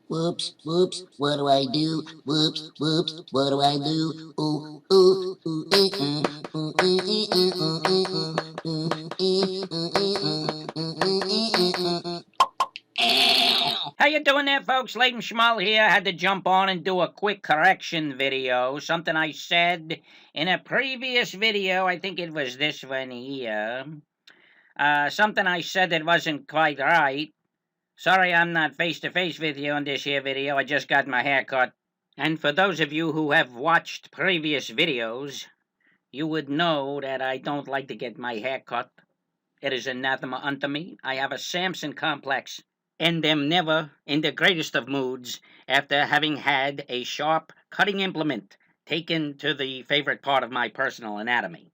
Whoops, whoops, what do I do? Whoops, whoops, what do I do? Ooh, ooh, ooh, ooh, How you doing there, folks? Leighton Schmull here. I had to jump on and do a quick correction video. Something I said in a previous video. I think it was this one here. Something I said that wasn't quite right. Sorry I'm not face-to-face with you on this here video. I just got my hair cut. And for those of you who have watched previous videos, you would know that I don't like to get my hair cut. It is anathema unto me. I have a Samson complex, and am never in the greatest of moods after having had a sharp cutting implement taken to the favorite part of my personal anatomy.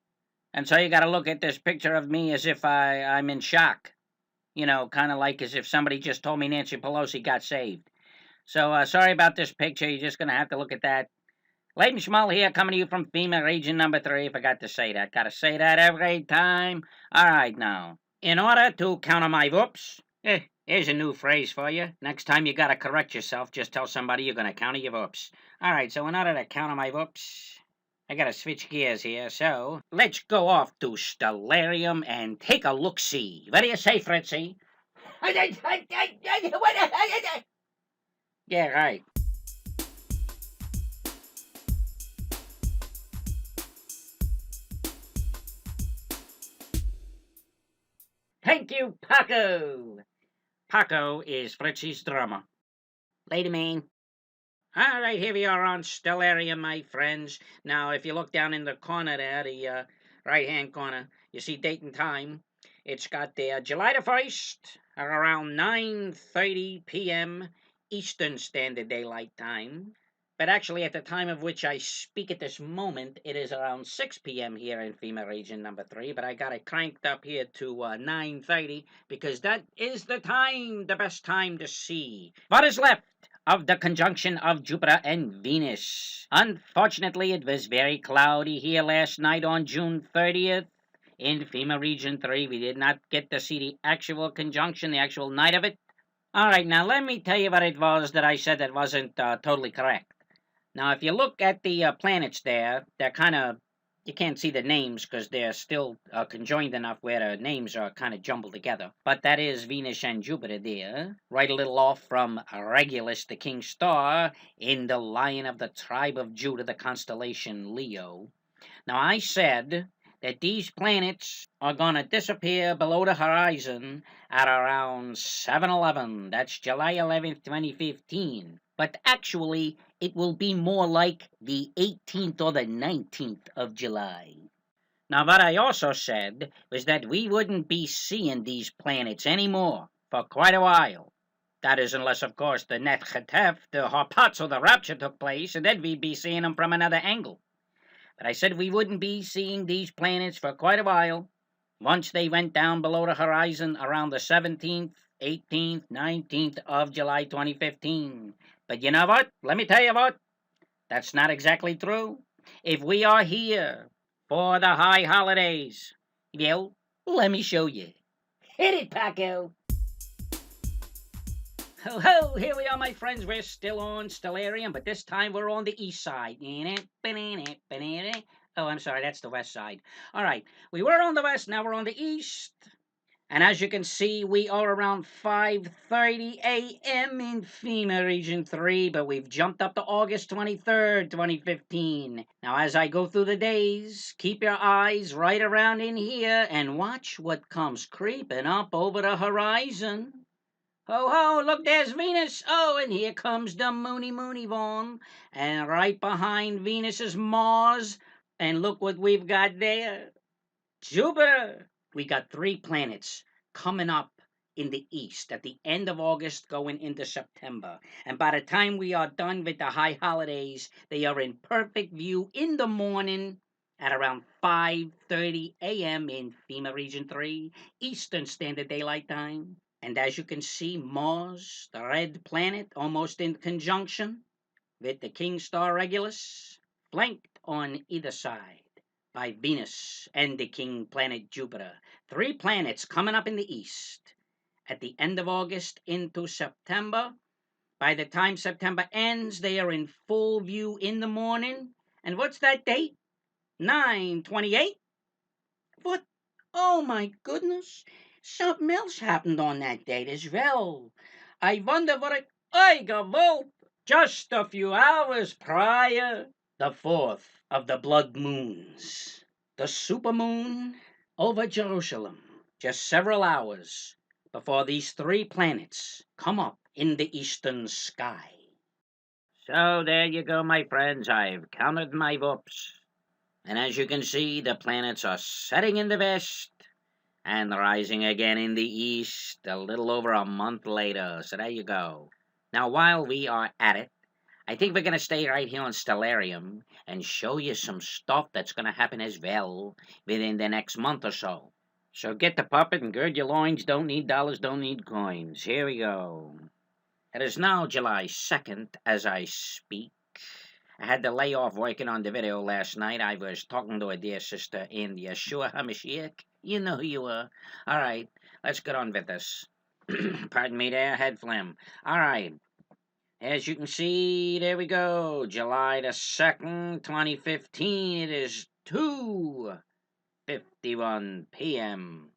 And so you got to look at this picture of me as if I'm in shock. You know, kind of like as if somebody just told me Nancy Pelosi got saved. So sorry about this picture. You're just going to have to look at that. Leighton Schmull here, coming to you from FEMA Region number 3. Forgot to say that. Got to say that every time. All right, now. In order to counter my whoops, here's a new phrase for you. Next time you got to correct yourself, just tell somebody you're going to counter your whoops. All right, so in order to counter my whoops, I got to switch gears here. So let's go off to Stellarium and take a look-see. What do you say, Fritzy? Yeah, right. Thank you, Paco. Paco is Fritzy's drummer. Later, man. All right, here we are on Stellarium, my friends. Now, if you look down in the corner there, the right-hand corner, you see date and time. It's got there July the 1st at around 9:30 p.m. Eastern Standard Daylight Time. But actually, at the time of which I speak at this moment, it is around 6 p.m. here in FEMA Region number 3. But I got it cranked up here to 9:30 because that is the time, the best time to see what is left of the conjunction of Jupiter and Venus. Unfortunately, it was very cloudy here last night on June 30th. In FEMA Region 3, we did not get to see the actual conjunction, the actual night of it. All right, now let me tell you what it was that I said that wasn't totally correct. Now, if you look at the planets there, they're kind of, you can't see the names because they're still conjoined enough where the names are kind of jumbled together. But that is Venus and Jupiter there, right a little off from Regulus, the king star, in the lion of the tribe of Judah, the constellation Leo. Now, I said that these planets are going to disappear below the horizon at around 7/11. That's July 11th, 2015. But actually, it will be more like the 18th or the 19th of July. Now, what I also said was that we wouldn't be seeing these planets anymore for quite a while. That is, unless, of course, the Net Chetef, the Harpatz, or the Rapture took place, and then we'd be seeing them from another angle. But I said we wouldn't be seeing these planets for quite a while. Once they went down below the horizon around the 17th, 18th, 19th of July 2015. But you know what? Let me tell you what. That's not exactly true. If we are here for the high holidays, well, let me show you. Hit it, Paco. Ho ho, here we are, my friends. We're still on Stellarium, but this time we're on the east side. Oh, I'm sorry, that's the west side. All right, we were on the west, now we're on the east. And as you can see, we are around 5:30 a.m. in FEMA Region 3, but we've jumped up to August 23rd, 2015. Now, as I go through the days, keep your eyes right around in here and watch what comes creeping up over the horizon. Ho, ho, look, there's Venus. Oh, and here comes the Moony Vaughn. And right behind Venus is Mars. And look what we've got there. Jupiter. We got 3 planets coming up in the east at the end of August going into September. And by the time we are done with the high holidays, they are in perfect view in the morning at around 5:30 a.m. in FEMA Region 3, Eastern Standard Daylight Time. And as you can see, Mars, the red planet, almost in conjunction with the king star Regulus, flanked on either side by Venus and the king planet Jupiter. 3 planets coming up in the east at the end of August into September. By the time September ends, they are in full view in the morning. And what's that date? 9/28? What? Oh my goodness. Something else happened on that date as well. I wonder what it. I gewollt! Just a few hours prior, the fourth of the blood moons, the supermoon over Jerusalem, just several hours before these three planets come up in the eastern sky. So there you go, my friends. I've counted my whoops. And as you can see, the planets are setting in the west and rising again in the east a little over a month later. So there you go. Now, while we are at it, I think we're going to stay right here on Stellarium and show you some stuff that's going to happen as well within the next month or so. So get the puppet and gird your loins. Don't need dollars, don't need coins. Here we go. It is now July 2nd as I speak. I had to lay off working on the video last night. I was talking to a dear sister in Yeshua HaMashiach. You know who you are. All right, let's get on with this. Pardon me there, head phlegm. All right, as you can see, there we go. July the 2nd, 2015. It is 2:51 p.m.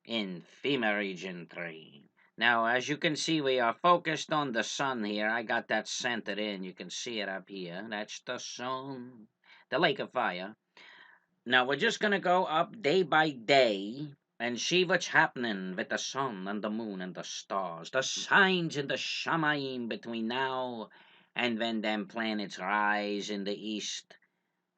in FEMA Region 3. Now, as you can see, we are focused on the sun here. I got that centered in. You can see it up here. That's the sun, the lake of fire. Now, we're just going to go up day by day and see what's happening with the sun and the moon and the stars, the signs in the Shamayim between now and when them planets rise in the east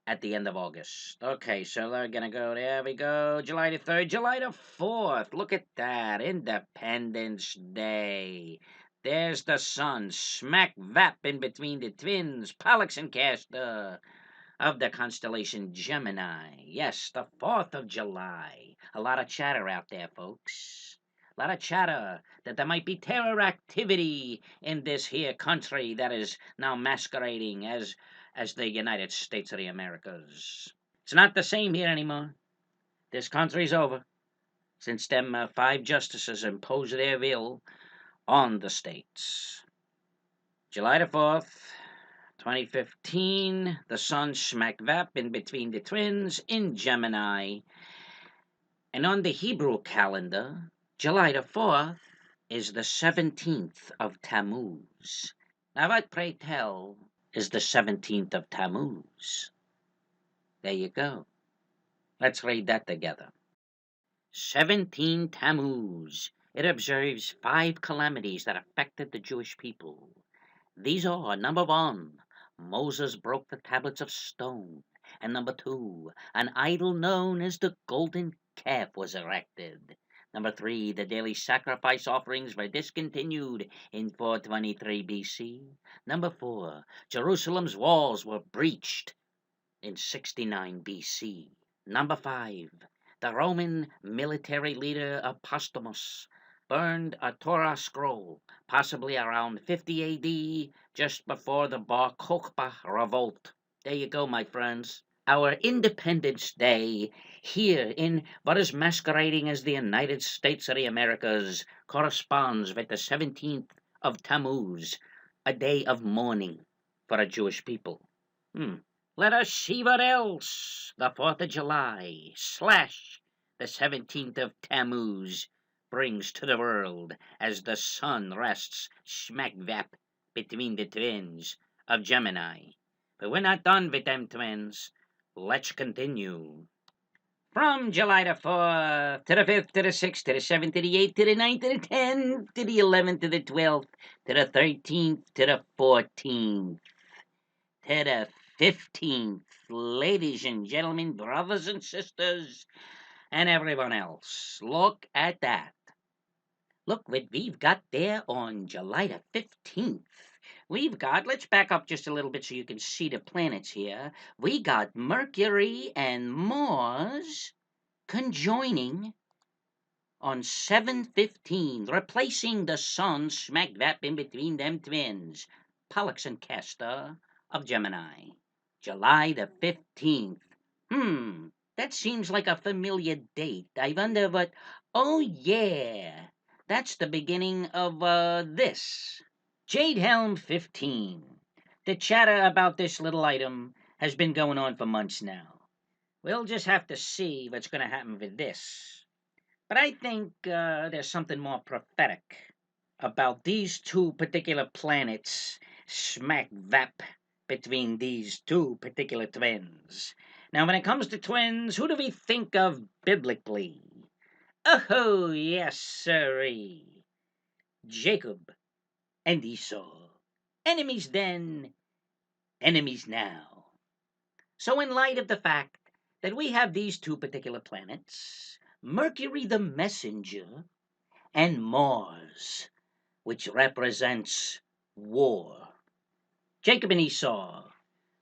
at the end of August. Okay, so we're gonna go. There we go. July the 3rd, July the 4th. Look at that. Independence Day. There's the sun, smack vap in between the twins, Pollux and Castor of the constellation Gemini. Yes, the 4th of July. A lot of chatter out there, folks. A lot of chatter that there might be terror activity in this here country that is now masquerading as the United States of the Americas. It's not the same here anymore. This country's over since them 5 justices imposed their will on the states. July the 4th, 2015, the sun smack vap in between the twins in Gemini. And on the Hebrew calendar, July the 4th is the 17th of Tammuz. Now, what, pray tell, is the 17th of Tammuz? There you go. Let's read that together. 17 Tammuz. It observes 5 calamities that affected the Jewish people. These are, number 1, Moses broke the tablets of stone. And number 2, an idol known as the golden calf was erected. Number 3, the daily sacrifice offerings were discontinued in 423 BC. Number 4, Jerusalem's walls were breached in 69 BC. Number 5, the Roman military leader Apostomus burned a Torah scroll, possibly around 50 AD, just before the Bar Kokhba revolt. There you go, my friends. Our Independence Day here in what is masquerading as the United States of the Americas corresponds with the 17th of Tammuz, a day of mourning for a Jewish people. Let us see what else the 4th of July / the 17th of Tammuz brings to the world as the sun rests smack vap between the twins of Gemini. But we're not done with them twins. Let's continue. From July the 4th to the 5th to the 6th to the 7th to the 8th to the 9th to the 10th to the 11th to the 12th to the 13th to the 14th to the 15th. Ladies and gentlemen, brothers and sisters, and everyone else, look at that. Look what we've got there on July the 15th. We've got, let's back up just a little bit so you can see the planets here. We got Mercury and Mars conjoining on 7/15, replacing the sun smack dap in between them twins, Pollux and Castor of Gemini. July the 15th. That seems like a familiar date. I wonder what. Oh, yeah. That's the beginning of this. Jade Helm 15. The chatter about this little item has been going on for months now. We'll just have to see what's going to happen with this. But I think there's something more prophetic about these two particular planets smack vap between these two particular twins. Now, when it comes to twins, who do we think of biblically? Oh, yes, sirree. Jacob and Esau. Enemies then, enemies now. So, in light of the fact that we have these two particular planets, Mercury the messenger and Mars, which represents war. Jacob and Esau,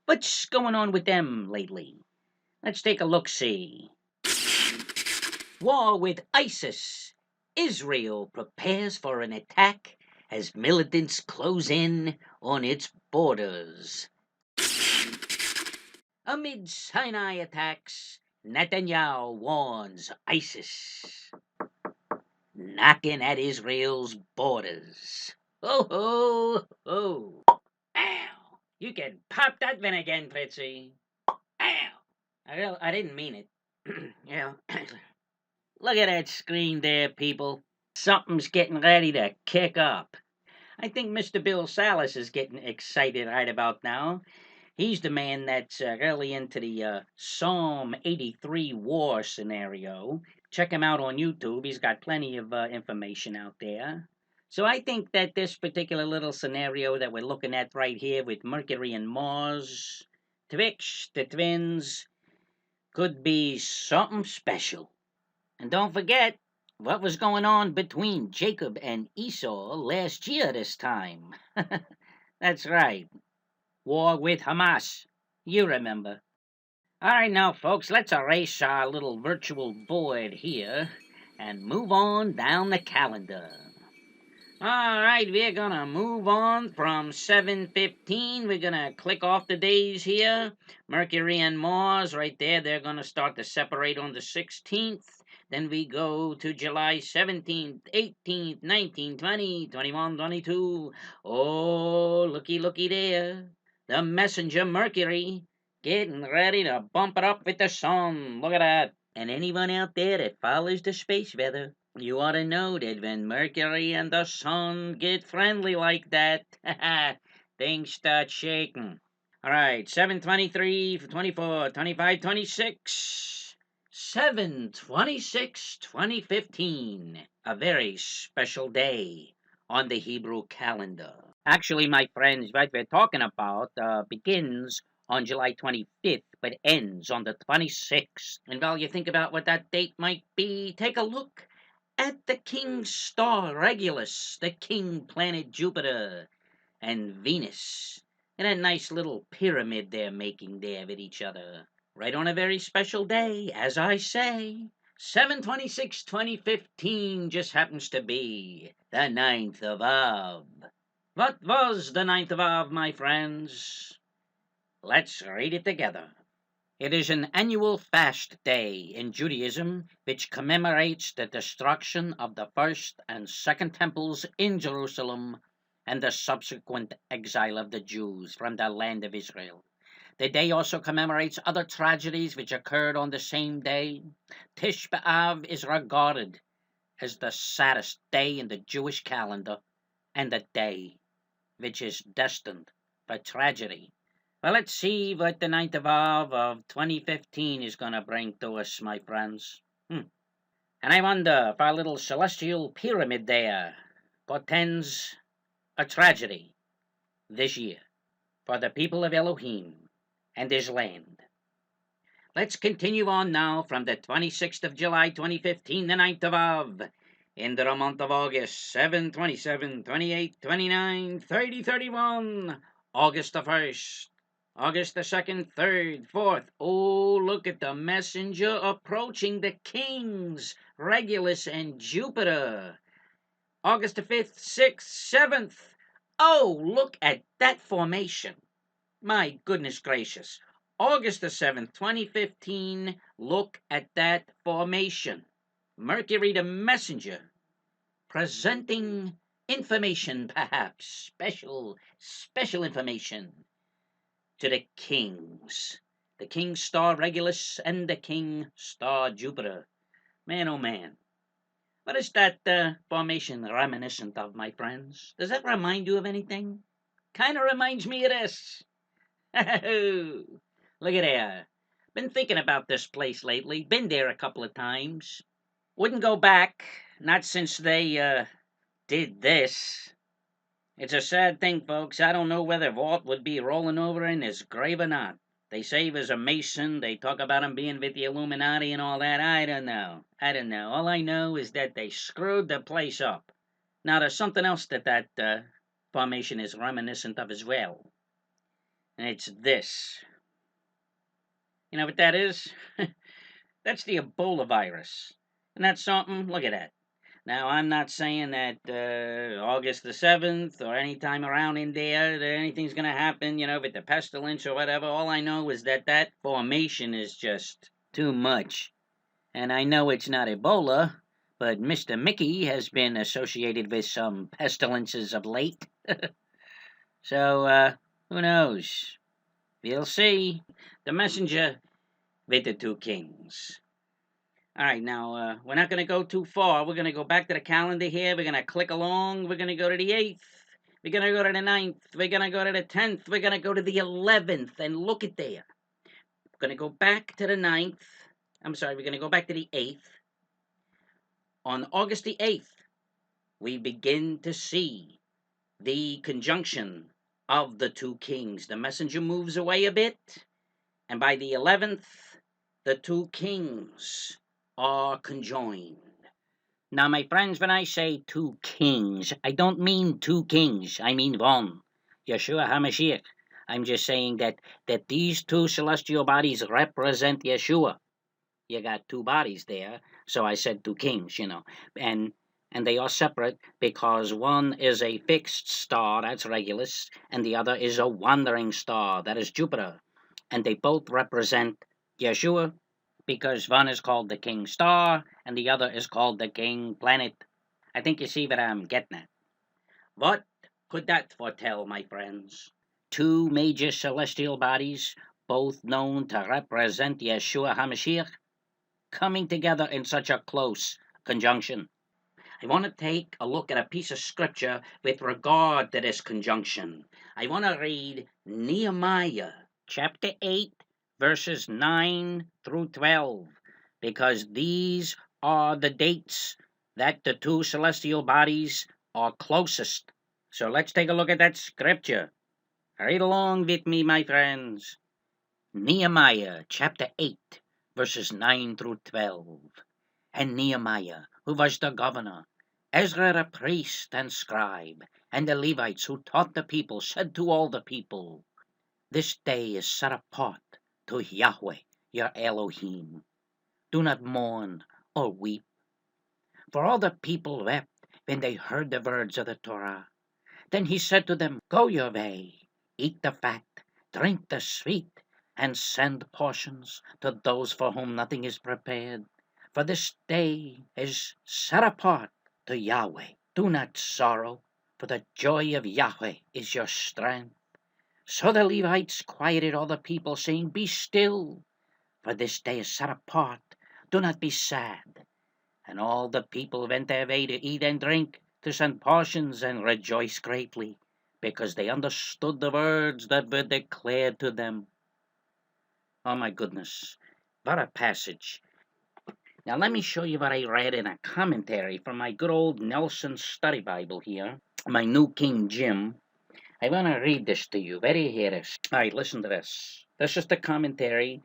what's going on with them lately? Let's take a look-see. War with ISIS. Israel prepares for an attack as militants close in on its borders. Amid Sinai attacks, Netanyahu warns ISIS knocking at Israel's borders. Ho, ho, ho. Ow! You can pop that one again, Fritzy. Ow! I didn't mean it. Yeah. Look at that screen there, people. Something's getting ready to kick up. I think Mr. Bill Salas is getting excited right about now. He's the man that's really into the Psalm 83 war scenario. Check him out on YouTube. He's got plenty of information out there. So I think that this particular little scenario that we're looking at right here with Mercury and Mars, twixt the twins, could be something special. And don't forget what was going on between Jacob and Esau last year this time. That's right. War with Hamas. You remember. All right, now, folks, let's erase our little virtual board here and move on down the calendar. All right, we're gonna move on from 7:15. We're gonna click off the days here. Mercury and Mars, right there, they're gonna start to separate on the 16th. Then we go to July 17th, 18th, 19th, 20, 21, 22. Oh, looky there. The messenger Mercury getting ready to bump it up with the sun. Look at that. And anyone out there that follows the space weather, you ought to know that when Mercury and the sun get friendly like that, things start shaking. All right, 723, 24, 25, 26. 7/26, 2015. A very special day on the Hebrew calendar. Actually, my friends, what we're talking about begins on July 25th, but ends on the 26th. And while you think about what that date might be, take a look at the king star Regulus, the king planet Jupiter, and Venus, and a nice little pyramid they're making there with each other. Right on a very special day, as I say. 7/26/2015 just happens to be the 9th of Av. What was the 9th of Av, my friends? Let's read it together. It is an annual fast day in Judaism which commemorates the destruction of the first and second temples in Jerusalem and the subsequent exile of the Jews from the land of Israel. The day also commemorates other tragedies which occurred on the same day. Tish B'Av is regarded as the saddest day in the Jewish calendar and the day which is destined for tragedy. Well, let's see what the 9th of Av of 2015 is going to bring to us, my friends. And I wonder if our little celestial pyramid there portends a tragedy this year for the people of Elohim and his land. Let's continue on now from the 26th of July 2015, the 9th of Av, into the month of August, 7, 27, 28, 29, 30, 31, August the 1st, August the 2nd, 3rd, 4th. Oh, look at the messenger approaching the kings, Regulus and Jupiter. August the 5th, 6th, 7th. Oh, look at that formation. My goodness gracious. August the 7th, 2015, look at that formation. Mercury the messenger presenting information, perhaps, special information to the kings. The King Star Regulus and the King Star Jupiter. Man, oh man. What is that formation reminiscent of, my friends? Does that remind you of anything? Kind of reminds me of this. Look at there. Been thinking about this place lately. Been there a couple of times. Wouldn't go back, not since they did this. It's a sad thing, folks. I don't know whether Walt would be rolling over in his grave or not. They say he was a Mason. They talk about him being with the Illuminati and all that. I don't know. All I know is that they screwed the place up. Now, there's something else that formation is reminiscent of as well. And it's this. You know what that is? That's the Ebola virus. And that's something? Look at that. Now, I'm not saying that August the 7th or any time around in there that anything's going to happen, with the pestilence or whatever. All I know is that formation is just too much. And I know it's not Ebola, but Mr. Mickey has been associated with some pestilences of late. So, who knows? We'll see. The messenger with the two kings. All right, now, we're not going to go too far. We're going to go back to the calendar here. We're going to click along. We're going to go to the 8th. We're going to go to the 9th. We're going to go to the 10th. We're going to go to the 11th. And look at there. We're going to go back to the 9th. I'm sorry, we're going to go back to the 8th. On August the 8th, we begin to see the conjunction of the two kings. The messenger moves away a bit. And by the 11th, the two kings are conjoined. Now, my friends, when I say two kings, I don't mean two kings. I mean one, Yeshua HaMashiach. I'm just saying that these two celestial bodies represent Yeshua. You got two bodies there, so I said two kings, and they are separate because one is a fixed star, that's Regulus, and the other is a wandering star, that is Jupiter, and they both represent Yeshua, because one is called the King Star and the other is called the King Planet. I think you see what I'm getting at. What could that foretell, my friends? Two major celestial bodies, both known to represent Yeshua HaMashiach, coming together in such a close conjunction. I want to take a look at a piece of scripture with regard to this conjunction. I want to read Nehemiah chapter 8, verses 9 through 12, because these are the dates that the two celestial bodies are closest. So let's take a look at that scripture. Read along with me, my friends. Nehemiah chapter 8, verses 9 through 12. And Nehemiah, who was the governor, Ezra the priest and scribe, and the Levites who taught the people, said to all the people, This day is set apart to Yahweh, your Elohim. Do not mourn or weep. For all the people wept when they heard the words of the Torah. Then he said to them, Go your way, eat the fat, drink the sweet, and send portions to those for whom nothing is prepared. For this day is set apart to Yahweh. Do not sorrow, for the joy of Yahweh is your strength. So the Levites quieted all the people, saying, Be still, for this day is set apart. Do not be sad. And all the people went their way to eat and drink, to send portions and rejoice greatly, because they understood the words that were declared to them. Oh my goodness, what a passage. Now let me show you what I read in a commentary from my good old Nelson Study Bible here, my New King Jim. I want to read this to you. Ready? Here it is. All right, listen to this. This is the commentary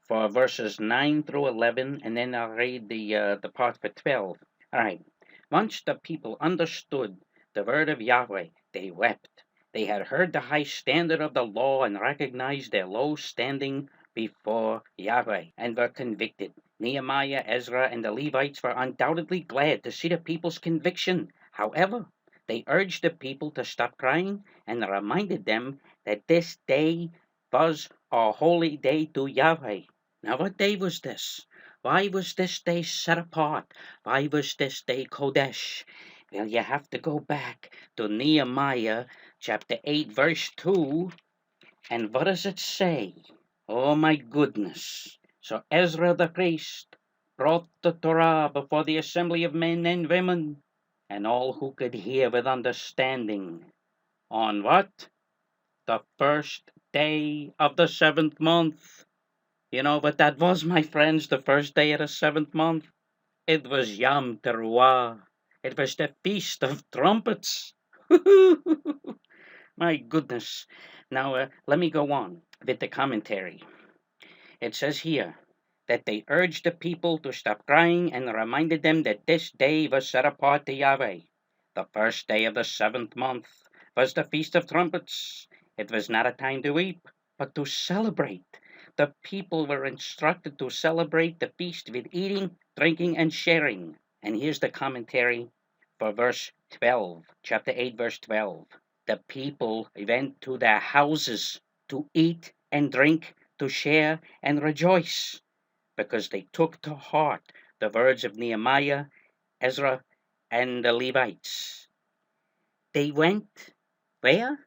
for verses 9 through 11, and then I'll read the part for 12. All right. Once the people understood the word of Yahweh, they wept. They had heard the high standard of the law and recognized their low standing before Yahweh and were convicted. Nehemiah, Ezra, and the Levites were undoubtedly glad to see the people's conviction. However, they urged the people to stop crying and reminded them that this day was a holy day to Yahweh. Now, what day was this? Why was this day set apart? Why was this day Kodesh? Well, you have to go back to Nehemiah chapter 8, verse 2. And what does it say? Oh my goodness. So Ezra the priest brought the Torah before the assembly of men and women, and all who could hear with understanding. On what? The first day of the seventh month. You know what that was, my friends, the first day of the seventh month? It was Yom Teruah. It was the Feast of Trumpets. My goodness. Now, let me go on with the commentary. It says here that they urged the people to stop crying and reminded them that this day was set apart to Yahweh. The first day of the seventh month was the Feast of Trumpets. It was not a time to weep, but to celebrate. The people were instructed to celebrate the feast with eating, drinking, and sharing. And here's the commentary for verse 12, chapter 8, verse 12. The people went to their houses to eat and drink, to share and rejoice, because they took to heart the words of Nehemiah, Ezra, and the Levites. They went where?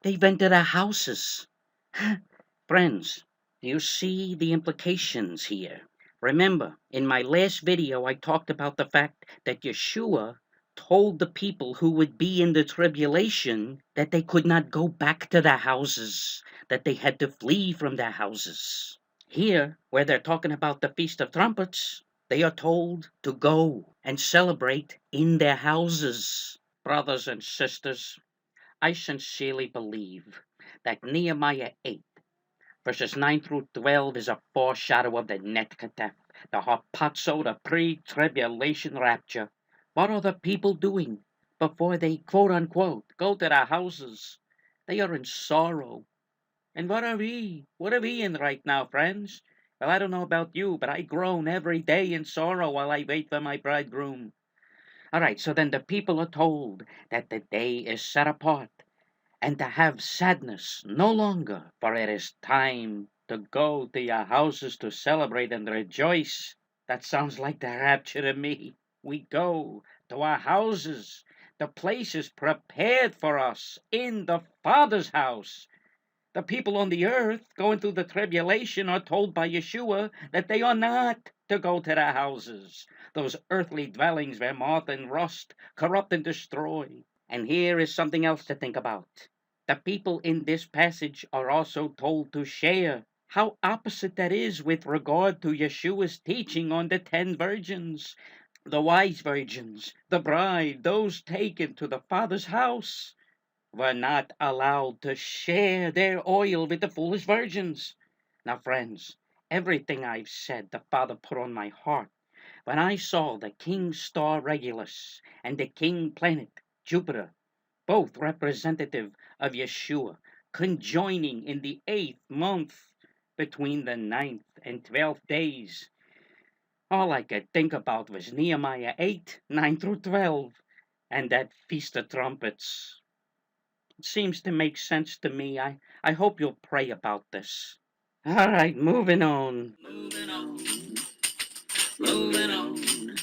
They went to their houses. Friends, do you see the implications here? Remember, in my last video, I talked about the fact that Yeshua told the people who would be in the tribulation that they could not go back to their houses, that they had to flee from their houses. Here, where they're talking about the Feast of Trumpets, they are told to go and celebrate in their houses. Brothers and sisters, I sincerely believe that Nehemiah 8, verses 9 through 12 is a foreshadow of the Netkatef, the harpazo, the pre-tribulation rapture. What are the people doing before they, quote unquote, go to their houses? They are in sorrow. And what are we? What are we in right now, friends? Well, I don't know about you, but I groan every day in sorrow while I wait for my bridegroom. All right, so then the people are told that the day is set apart and to have sadness no longer, for it is time to go to your houses to celebrate and rejoice. That sounds like the rapture to me. We go to our houses. The place is prepared for us in the Father's house. The people on the earth going through the tribulation are told by Yeshua that they are not to go to their houses, those earthly dwellings where moth and rust corrupt and destroy. And here is something else to think about. The people in this passage are also told to share. How opposite that is with regard to Yeshua's teaching on the 10 virgins, the wise virgins, the bride, those taken to the Father's house, were not allowed to share their oil with the foolish virgins. Now, friends, everything I've said the Father put on my heart when I saw the King Star Regulus and the King Planet Jupiter, both representative of Yeshua, conjoining in the 8th month between the 9th and 12th days. All I could think about was Nehemiah 8, 9 through 12, and that Feast of Trumpets. It seems to make sense to me. I hope you'll pray about this. All right, moving on. Moving on. Moving on.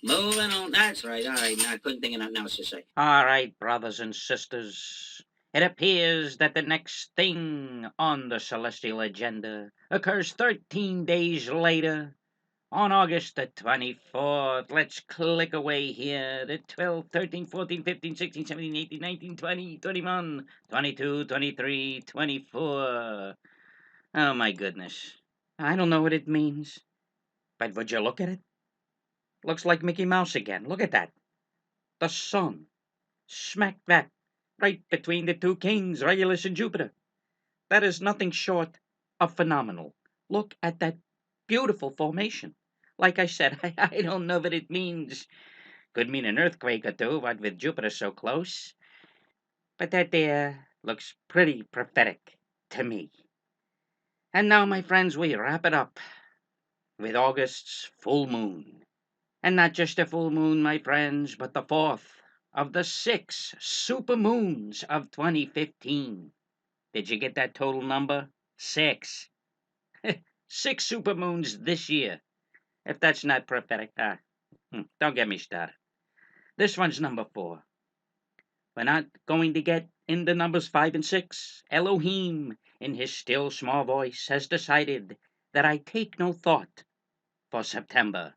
Moving on. That's right. All right. Now I couldn't think of nothing else to say. All right, brothers and sisters. It appears that the next thing on the celestial agenda occurs 13 days later, on August the 24th. Let's click away here. The 12, 13, 14, 15, 16, 17, 18, 19, 20, 21, 22, 23, 24. Oh my goodness. I don't know what it means. But would you look at it? Looks like Mickey Mouse again. Look at that. The sun. Smack that. Right between the two kings, Regulus and Jupiter. That is nothing short of phenomenal. Look at that beautiful formation. Like I said, I don't know what it means. Could mean an earthquake or two, what with Jupiter so close. But that there looks pretty prophetic to me. And now, my friends, we wrap it up with August's full moon. And not just a full moon, my friends, but the fourth of the 6 super moons of 2015. Did you get that total number? 6. 6 super moons this year. If that's not prophetic, don't get me started. This one's number 4. We're not going to get into numbers 5 and 6. Elohim, in his still small voice, has decided that I take no thought for September,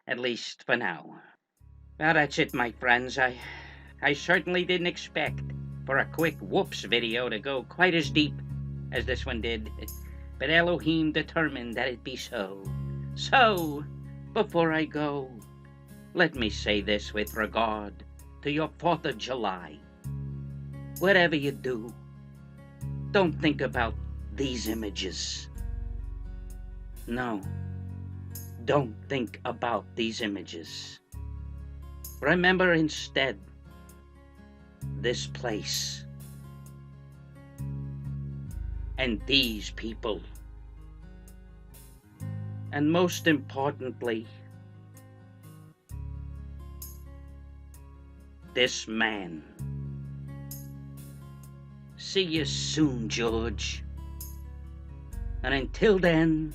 at least for now. Well, that's it, my friends. I certainly didn't expect for a quick whoops video to go quite as deep as this one did, but Elohim determined that it be so. So, before I go, let me say this with regard to your 4th of July. Whatever you do, don't think about these images. No, don't think about these images. Remember instead this place and these people. And most importantly, this man. See you soon, George. And until then,